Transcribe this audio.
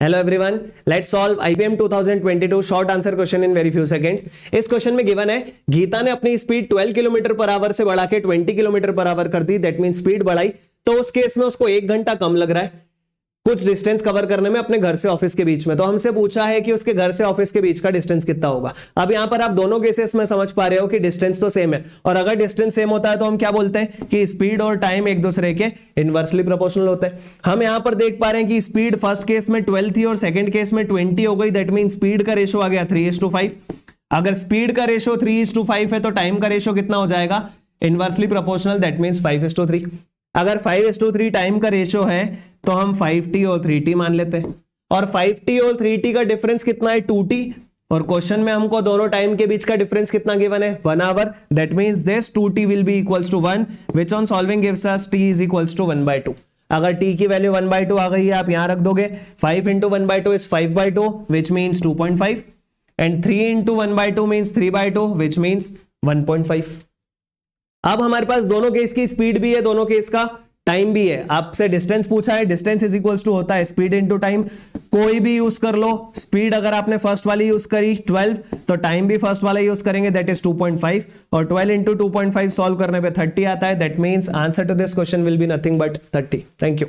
Hello everyone, let's solve IPM 2022 short answer question in very few seconds. इस question में given है गीता ने अपनी स्पीड 12 किलोमीटर पर आवर से बढ़ा के 20 किलोमीटर पर आवर कर दी। दैट मीन स्पीड बढ़ाई, तो उस केस में उसको 1 घंटा कम लग रहा है कुछ डिस्टेंस कवर करने में अपने घर से ऑफिस के बीच में। तो हमसे पूछा है कि उसके घर से ऑफिस के बीच का डिस्टेंस कितना होगा। अब यहां पर आप दोनों केसेस में समझ पा रहे हो कि डिस्टेंस तो सेम है, और अगर डिस्टेंस सेम होता है तो हम क्या बोलते हैं कि स्पीड और टाइम एक दूसरे के इनवर्सली प्रोपोर्शनल होते हैं। हम यहां पर देख पा रहे हैं कि स्पीड फर्स्ट केस में 12 थी और सेकंड केस में 20 हो गई। दैट मीन स्पीड का रेशो आ गया 3:5। अगर स्पीड का रेशो 3:5 है तो टाइम का रेशो कितना हो जाएगा, इनवर्सली प्रोपोर्शनल, दैट मीन 5:3। अगर 5:3 टाइम का रेशो है तो हम 5t और 3t मान लेते हैं, और 5t और 3t का डिफरेंस कितना है, 2t। और क्वेश्चन में हमको दोनों टाइम के बीच का डिफरेंस कितना गिवन है, 1 hour. That means this 2t will be equals to 1 which on solving gives us t is equals to 1/2। अगर t की वैल्यू 1/2 आ गई है, आप यहां रख दोगे। 5 into 1/2 is 5/2 which means 2.5 and 3 into 1/2 means 3/2 which means 1.5। अब हमारे पास दोनों केस की स्पीड भी है, दोनों केस का टाइम भी है। आपसे डिस्टेंस पूछा है, डिस्टेंस इज इक्वल्स टू होता है स्पीड इनटू टाइम। कोई भी यूज कर लो। स्पीड अगर आपने फर्स्ट वाली यूज करी 12, तो टाइम भी फर्स्ट वाला यूज करेंगे, दैट इज 2.5, और 12 into 2.5 सॉल्व करने पे 30 आता है। That means answer to this question will be nothing but 30। Thank you.